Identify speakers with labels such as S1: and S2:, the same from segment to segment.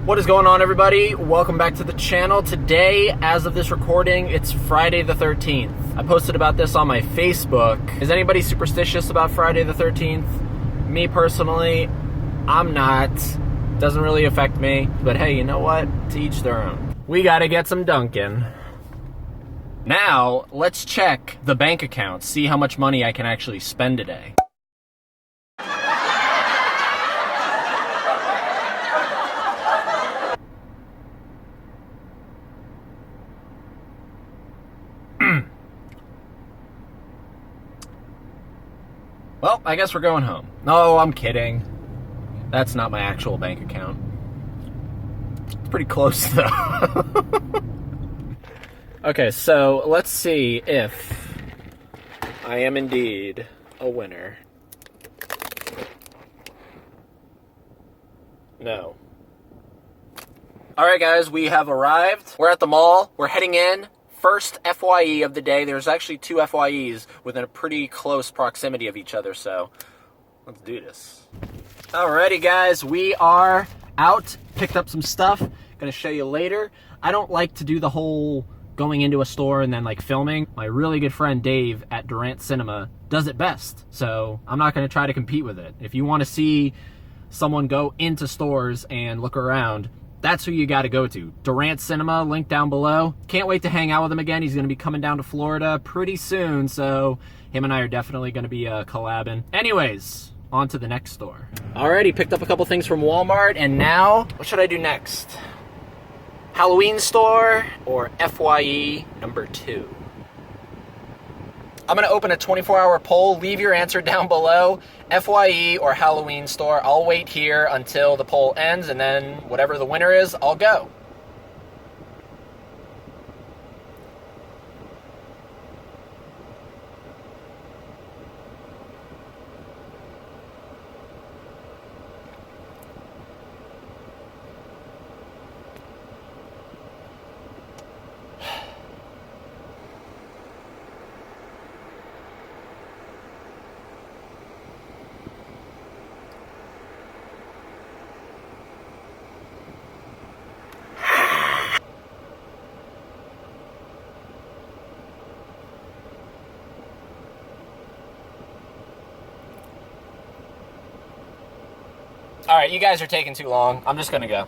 S1: What is going on, everybody? Welcome back to the channel. Today, as of this recording, it's Friday the 13th. I posted about this on my Facebook. Is anybody superstitious about Friday the 13th? Me personally, I'm not. Doesn't really affect me. But hey, you know what? To each their own. We gotta get some Dunkin'. Now, let's check the bank account, see how much money I can actually spend today. Well, I guess we're going home. No, I'm kidding. That's not my actual bank account. It's pretty close, though. Okay, so let's see if I am indeed a winner. No. Alright, guys, we have arrived. We're at the mall. We're heading in. First FYE of the day. There's actually two FYEs within a pretty close proximity of each other, so let's do this. Alrighty, guys, we are out. Picked up some stuff. Gonna show you later. I don't like to do the whole going into a store and then like filming. My really good friend Dave at Durant Cinema does it best, so I'm not gonna try to compete with it. If you want to see someone go into stores and look around, that's who you got to go to. Durant Cinema, link down below. Can't wait to hang out with him again. He's going to be coming down to Florida pretty soon, so him and I are definitely going to be collabing. Anyways, on to the next store. Alrighty, picked up a couple things from Walmart, and now, what should I do next? Halloween store or FYE number 2? I'm going to open a 24-hour poll. Leave your answer down below. FYE or Halloween store. I'll wait here until the poll ends, and then whatever the winner is, I'll go. All right, you guys are taking too long. I'm just gonna go.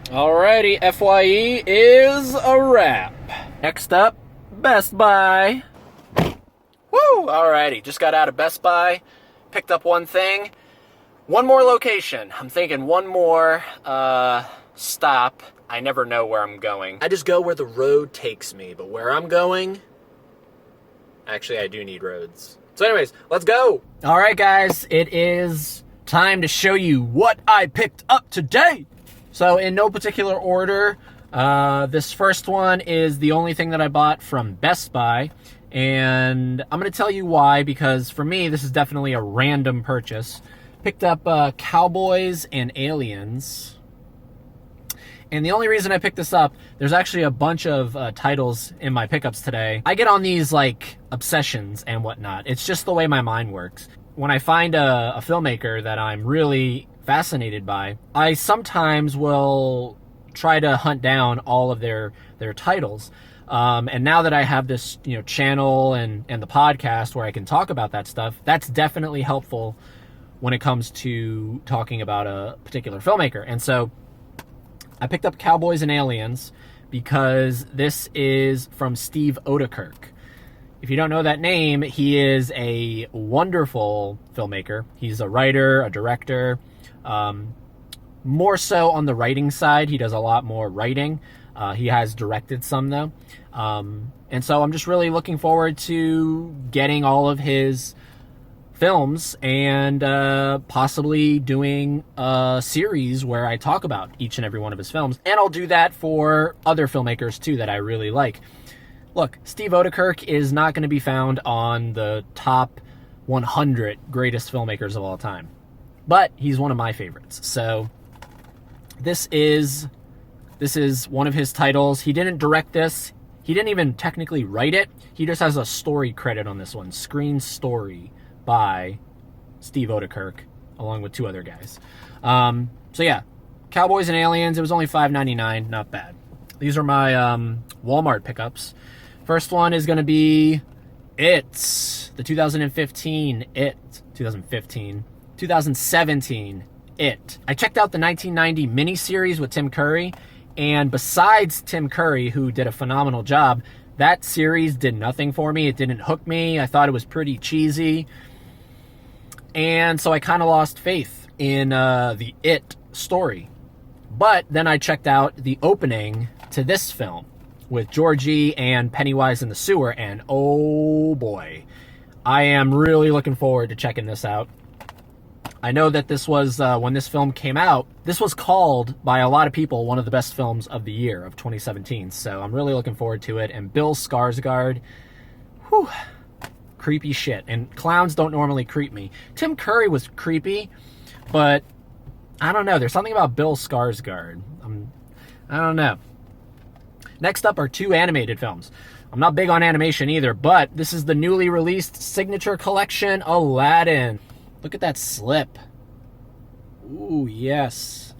S1: Alrighty, FYE is a wrap. Next up, Best Buy. Woo! Alrighty, just got out of Best Buy. Picked up one thing. One more location. I'm thinking one more stop. I never know where I'm going. I just go where the road takes me, but where I'm going, actually I do need roads. So anyways, let's go. All right, guys, it is time to show you what I picked up today. So in no particular order, this first one is the only thing that I bought from Best Buy. And I'm going to tell you why, because for me, this is definitely a random purchase. Picked up Cowboys and Aliens. And the only reason I picked this up, there's actually a bunch of titles in my pickups today. I get on these like obsessions and whatnot. It's just the way my mind works. When I find a filmmaker that I'm really fascinated by, I sometimes will try to hunt down all of their titles. And now that I have this channel and the podcast where I can talk about that stuff, that's definitely helpful when it comes to talking about a particular filmmaker. And so I picked up Cowboys and Aliens because this is from Steve Oedekerk. If you don't know that name, he is a wonderful filmmaker. He's a writer, a director, more so on the writing side. He does a lot more writing. He has directed some, though. And so I'm just really looking forward to getting all of his films and possibly doing a series where I talk about each and every one of his films. And I'll do that for other filmmakers too that I really like. Look, Steve Oedekerk is not going to be found on the top 100 greatest filmmakers of all time, but he's one of my favorites. So this is one of his titles. He didn't direct this. He didn't even technically write it. He just has a story credit on this one. Screen story by Steve Oedekerk, along with 2 other guys. So yeah, Cowboys and Aliens, it was only $5.99, not bad. These are my Walmart pickups. First one is going to be the 2017 It. I checked out the 1990 miniseries with Tim Curry, and besides Tim Curry, who did a phenomenal job, that series did nothing for me. It didn't hook me. I thought it was pretty cheesy. And so I kind of lost faith in the It story. But then I checked out the opening to this film with Georgie and Pennywise in the sewer, and oh boy, I am really looking forward to checking this out. I know that this was, when this film came out, this was called by a lot of people one of the best films of the year of 2017. So I'm really looking forward to it. And Bill Skarsgård, whew, creepy shit. And clowns don't normally creep me. Tim Curry was creepy, but I don't know. There's something about Bill Skarsgård. I don't know. Next up are 2 animated films. I'm not big on animation either, but this is the newly released Signature Collection Aladdin. Look at that slip. Ooh, yes.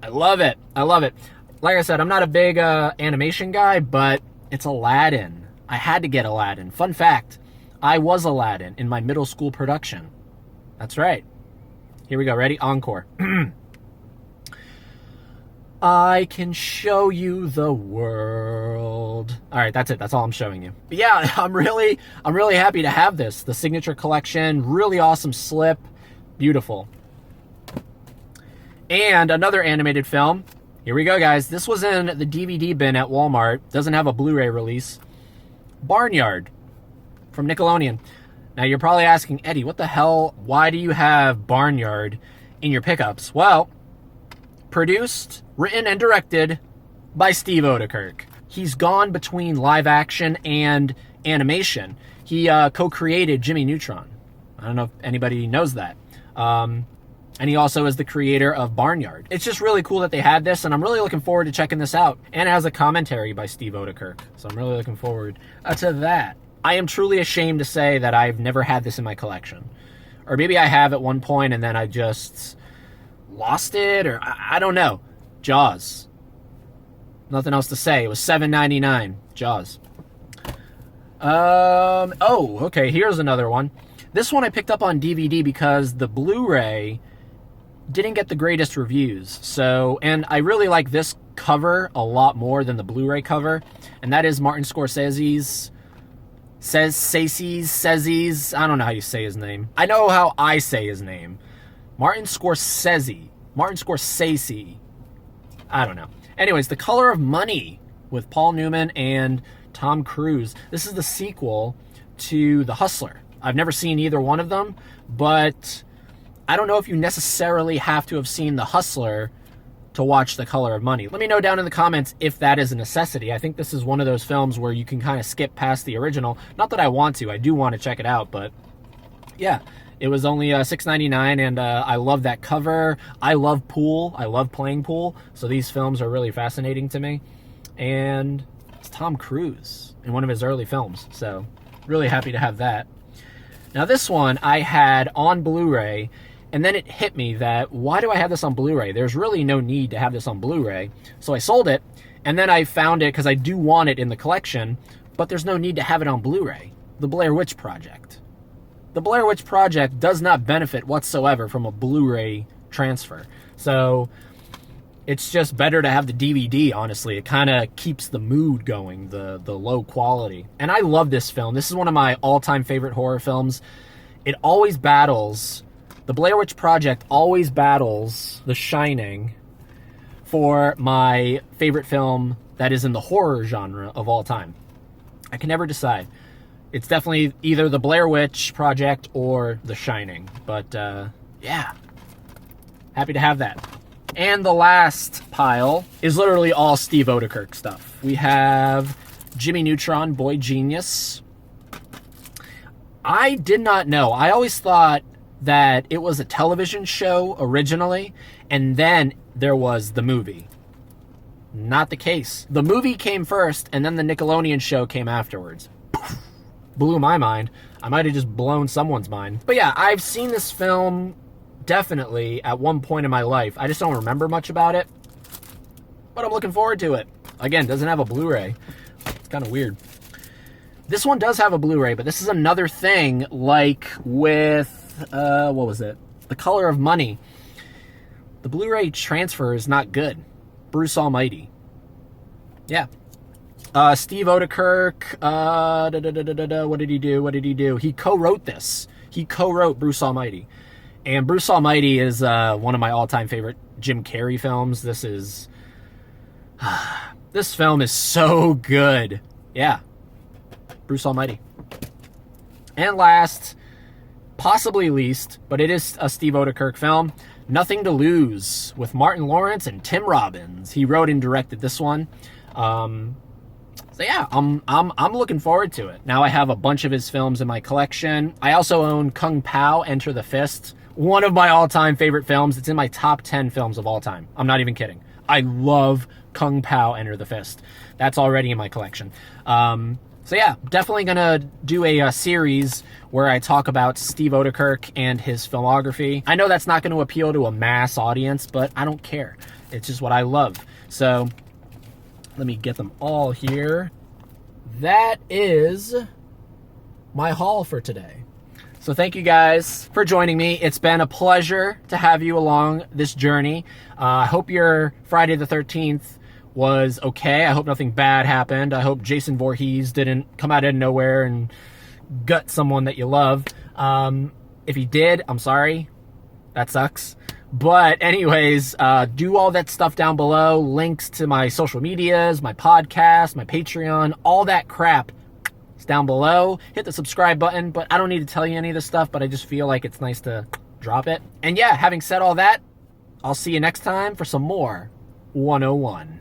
S1: I love it. I love it. Like I said, I'm not a big animation guy, but it's Aladdin. I had to get Aladdin. Fun fact, I was Aladdin in my middle school production. That's right. Here we go. Ready? Encore. I can show you the world. All right, that's it. That's all I'm showing you. But yeah, I'm really happy to have this. The Signature Collection, really awesome slip, beautiful. And another animated film. Here we go, guys. This was in the DVD bin at Walmart. Doesn't have a Blu-ray release. Barnyard from Nickelodeon. Now you're probably asking, Eddie, what the hell? Why do you have Barnyard in your pickups? Well, produced, written, and directed by Steve Oedekerk. He's gone between live action and animation. He co-created Jimmy Neutron. I don't know if anybody knows that. And he also is the creator of Barnyard. It's just really cool that they had this, and I'm really looking forward to checking this out. And it has a commentary by Steve Oedekerk, so I'm really looking forward to that. I am truly ashamed to say that I've never had this in my collection. Or maybe I have at one point, and then I just lost it, or I don't know. Jaws. Nothing else to say. It was $7.99. Jaws. Oh, okay, here's another one. This one I picked up on DVD because the Blu-ray didn't get the greatest reviews. So, and I really like this cover a lot more than the Blu-ray cover, and that is Martin Scorsese's I don't know how you say his name. I know how I say his name. Martin Scorsese. I don't know. Anyways, The Color of Money with Paul Newman and Tom Cruise. This is the sequel to The Hustler. I've never seen either one of them, but I don't know if you necessarily have to have seen The Hustler to watch The Color of Money. Let me know down in the comments if that is a necessity. I think this is one of those films where you can kind of skip past the original. Not that I want to. I do want to check it out, but yeah. It was only $6.99, and I love that cover. I love pool. I love playing pool. So these films are really fascinating to me. And it's Tom Cruise in one of his early films. So really happy to have that. Now this one I had on Blu-ray, and then it hit me that why do I have this on Blu-ray? There's really no need to have this on Blu-ray. So I sold it, and then I found it because I do want it in the collection, but there's no need to have it on Blu-ray. The Blair Witch Project. The Blair Witch Project does not benefit whatsoever from a Blu-ray transfer. So it's just better to have the DVD, honestly. It kind of keeps the mood going, the low quality. And I love this film. This is one of my all-time favorite horror films. It always battles, the Blair Witch Project always battles The Shining for my favorite film that is in the horror genre of all time. I can never decide. It's definitely either the Blair Witch Project or The Shining. But, yeah. Happy to have that. And the last pile is literally all Steve Oedekerk stuff. We have Jimmy Neutron, Boy Genius. I did not know. I always thought that it was a television show originally, and then there was the movie. Not the case. The movie came first, and then the Nickelodeon show came afterwards. Blew my mind. I might have just blown someone's mind. But yeah, I've seen this film definitely at one point in my life. I just don't remember much about it, but I'm looking forward to it. Again, doesn't have a Blu-ray. It's kind of weird. This one does have a Blu-ray, but this is another thing like with, what was it? The Color of Money. The Blu-ray transfer is not good. Bruce Almighty. Yeah. Steve Oedekerk, what did he do? He co-wrote this. He co-wrote Bruce Almighty. And Bruce Almighty is one of my all-time favorite Jim Carrey films. This film is so good. Yeah. Bruce Almighty. And last, possibly least, but it is a Steve Oedekerk film, Nothing to Lose, with Martin Lawrence and Tim Robbins. He wrote and directed this one. So yeah, I'm looking forward to it. Now I have a bunch of his films in my collection. I also own Kung Pao, Enter the Fist, one of my all-time favorite films. It's in my top 10 films of all time. I'm not even kidding. I love Kung Pao, Enter the Fist. That's already in my collection. So yeah, definitely gonna do a series where I talk about Steve Oedekerk and his filmography. I know that's not going to appeal to a mass audience, but I don't care. It's just what I love. So let me get them all here. That is my haul for today. So thank you guys for joining me. It's been a pleasure to have you along this journey. I hope your Friday the 13th was okay. I hope nothing bad happened. I hope Jason Voorhees didn't come out of nowhere and gut someone that you love. If he did, I'm sorry. That sucks. But anyways, do all that stuff down below. Links to my social medias, my podcast, my Patreon, all that crap is down below. Hit the subscribe button, but I don't need to tell you any of this stuff, but I just feel like it's nice to drop it. And yeah, having said all that, I'll see you next time for some more 101.